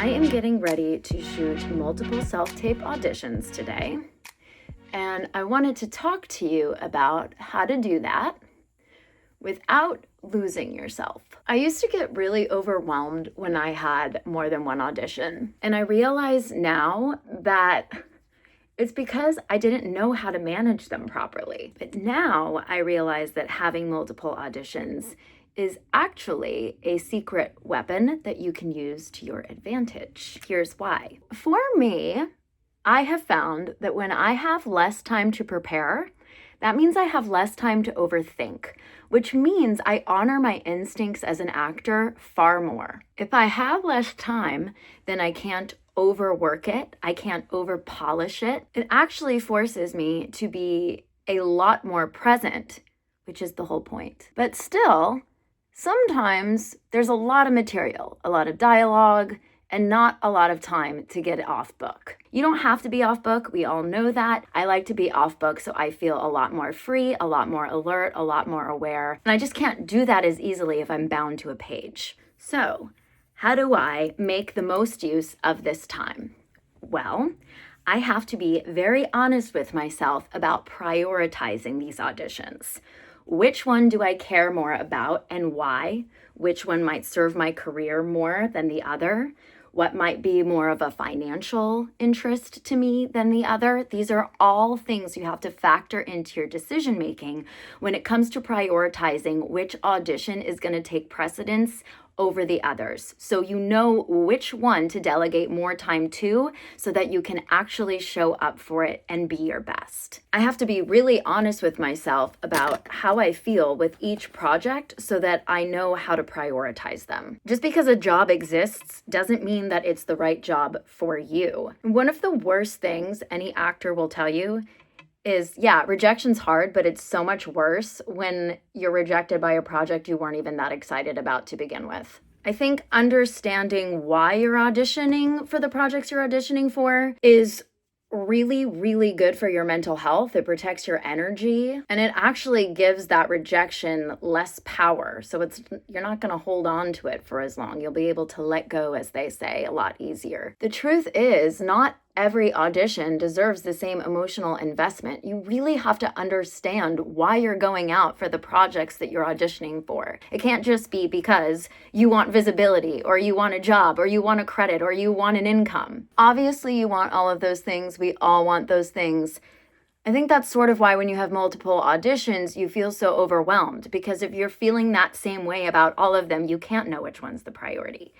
I am getting ready to shoot multiple self-tape auditions today, and I wanted to talk to you about how to do that without losing yourself. I used to get really overwhelmed when I had more than one audition, and I realize now that it's because I didn't know how to manage them properly. But now I realize that having multiple auditions is actually a secret weapon that you can use to your advantage. Here's why. For me, I have found that when I have less time to prepare, that means I have less time to overthink, which means I honor my instincts as an actor far more. If I have less time, then I can't overwork it. I can't over polish it. It actually forces me to be a lot more present, which is the whole point. But still, sometimes there's a lot of material, a lot of dialogue, and not a lot of time to get off book. You don't have to be off book. We all know that. I like to be off book so I feel a lot more free, a lot more alert, a lot more aware. And I just can't do that as easily if I'm bound to a page. So, how do I make the most use of this time? Well, I have to be very honest with myself about prioritizing these auditions. Which one do I care more about and why? Which one might serve my career more than the other? What might be more of a financial interest to me than the other? These are all things you have to factor into your decision making when it comes to prioritizing which audition is going to take precedence over the others. So you know which one to delegate more time to so that you can actually show up for it and be your best. I have to be really honest with myself about how I feel with each project so that I know how to prioritize them. Just because a job exists doesn't mean that it's the right job for you. One of the worst things any actor will tell you is, rejection's hard, but it's so much worse when you're rejected by a project you weren't even that excited about to begin with. I think understanding why you're auditioning for the projects you're auditioning for is really, really good for your mental health. It protects your energy, and it actually gives that rejection less power. So you're not going to hold on to it for as long. You'll be able to let go, as they say, a lot easier. The truth is, not every audition deserves the same emotional investment. You really have to understand why you're going out for the projects that you're auditioning for. It can't just be because you want visibility, or you want a job, or you want a credit, or you want an income. Obviously, you want all of those things. We all want those things. I think that's sort of why when you have multiple auditions, you feel so overwhelmed, because if you're feeling that same way about all of them, you can't know which one's the priority.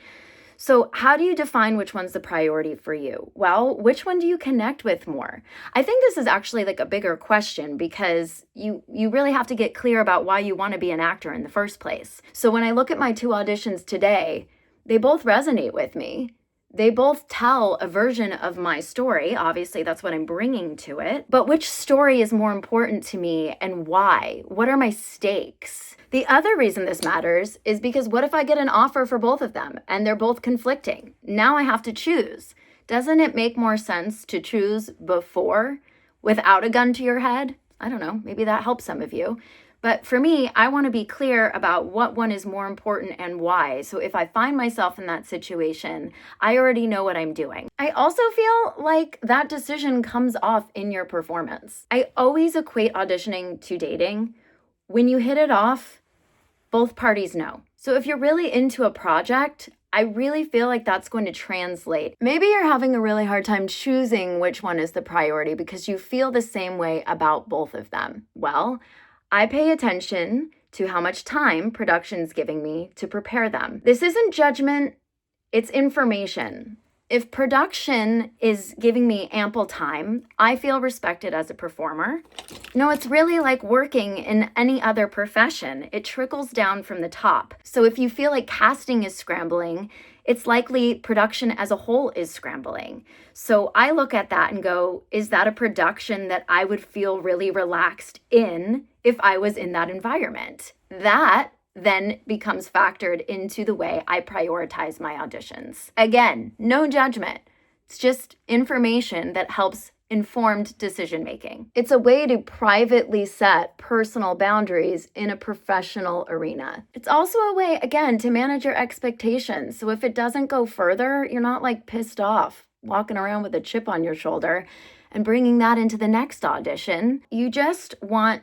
So how do you define which one's the priority for you? Well, which one do you connect with more? I think this is actually like a bigger question, because you really have to get clear about why you want to be an actor in the first place. So when I look at my two auditions today, they both resonate with me. They both tell a version of my story. Obviously, that's what I'm bringing to it. But which story is more important to me, and why? What are my stakes? The other reason this matters is because what if I get an offer for both of them and they're both conflicting? Now I have to choose. Doesn't it make more sense to choose before without a gun to your head? I don't know, maybe that helps some of you. But for me, I want to be clear about what one is more important and why. So if I find myself in that situation, I already know what I'm doing. I also feel like that decision comes off in your performance. I always equate auditioning to dating. When you hit it off, both parties know. So if you're really into a project, I really feel like that's going to translate. Maybe you're having a really hard time choosing which one is the priority because you feel the same way about both of them. Well, I pay attention to how much time production's giving me to prepare them. This isn't judgment, it's information. If production is giving me ample time, I feel respected as a performer. No, it's really like working in any other profession. It trickles down from the top. So if you feel like casting is scrambling, it's likely production as a whole is scrambling. So I look at that and go, is that a production that I would feel really relaxed in if I was in that environment? That then becomes factored into the way I prioritize my auditions. Again, no judgment. It's just information that helps informed decision making. It's a way to privately set personal boundaries in a professional arena. It's also a way, again, to manage your expectations. So if it doesn't go further, you're not like pissed off, walking around with a chip on your shoulder and bringing that into the next audition. You just want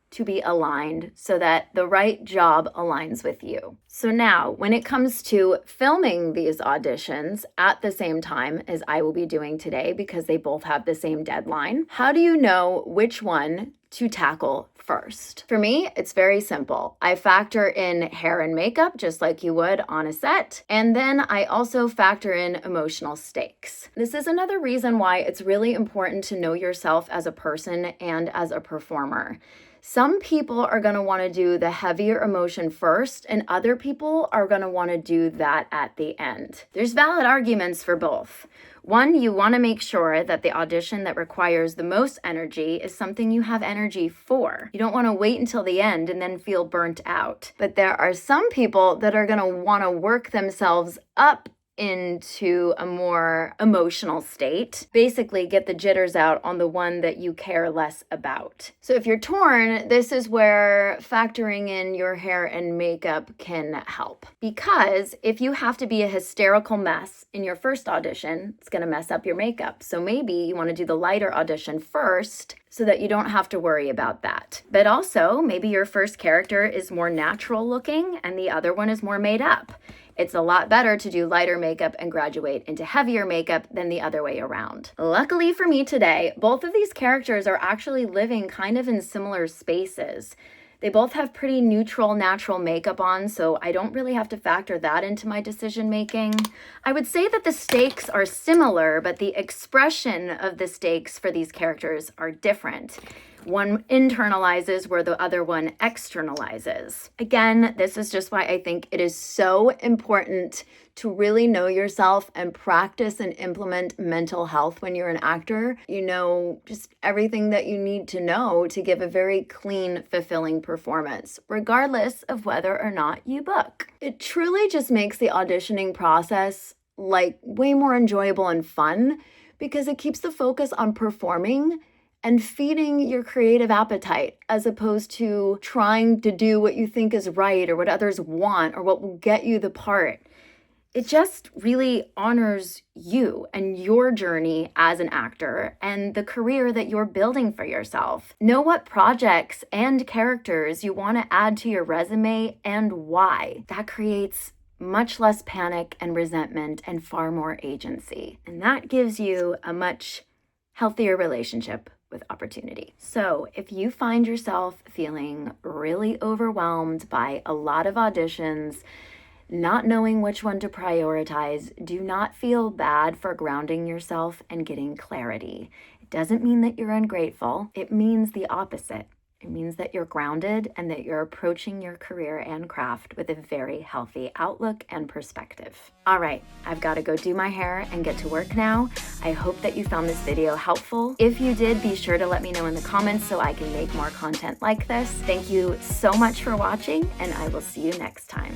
to be aligned so that the right job aligns with you. So now, when it comes to filming these auditions at the same time as I will be doing today, because they both have the same deadline, how do you know which one to tackle first? For me, it's very simple. I factor in hair and makeup just like you would on a set, and then I also factor in emotional stakes. This is another reason why it's really important to know yourself as a person and as a performer. Some people are going to want to do the heavier emotion first, and other people are going to want to do that at the end. There's valid arguments for both. One, you want to make sure that the audition that requires the most energy is something you have energy for. You don't want to wait until the end and then feel burnt out. But there are some people that are going to want to work themselves up into a more emotional state, basically get the jitters out on the one that you care less about. So if you're torn, this is where factoring in your hair and makeup can help. Because if you have to be a hysterical mess in your first audition, it's going to mess up your makeup. So maybe you want to do the lighter audition first so that you don't have to worry about that. But also, maybe your first character is more natural looking and the other one is more made up. It's a lot better to do lighter makeup and graduate into heavier makeup than the other way around. Luckily for me today, both of these characters are actually living kind of in similar spaces. They both have pretty neutral, natural makeup on, so I don't really have to factor that into my decision making. I would say that the stakes are similar, but the expression of the stakes for these characters are different. One internalizes where the other one externalizes. Again, this is just why I think it is so important to really know yourself and practice and implement mental health when you're an actor. You know, just everything that you need to know to give a very clean, fulfilling performance, regardless of whether or not you book. It truly just makes the auditioning process like way more enjoyable and fun because it keeps the focus on performing and feeding your creative appetite as opposed to trying to do what you think is right or what others want or what will get you the part. It just really honors you and your journey as an actor and the career that you're building for yourself. Know what projects and characters you want to add to your resume and why. That creates much less panic and resentment and far more agency. And that gives you a much healthier relationship with opportunity. So if you find yourself feeling really overwhelmed by a lot of auditions, not knowing which one to prioritize, do not feel bad for grounding yourself and getting clarity. It doesn't mean that you're ungrateful. It means the opposite. It means that you're grounded and that you're approaching your career and craft with a very healthy outlook and perspective. All right, I've got to go do my hair and get to work now. I hope that you found this video helpful. If you did, be sure to let me know in the comments so I can make more content like this. Thank you so much for watching, and I will see you next time.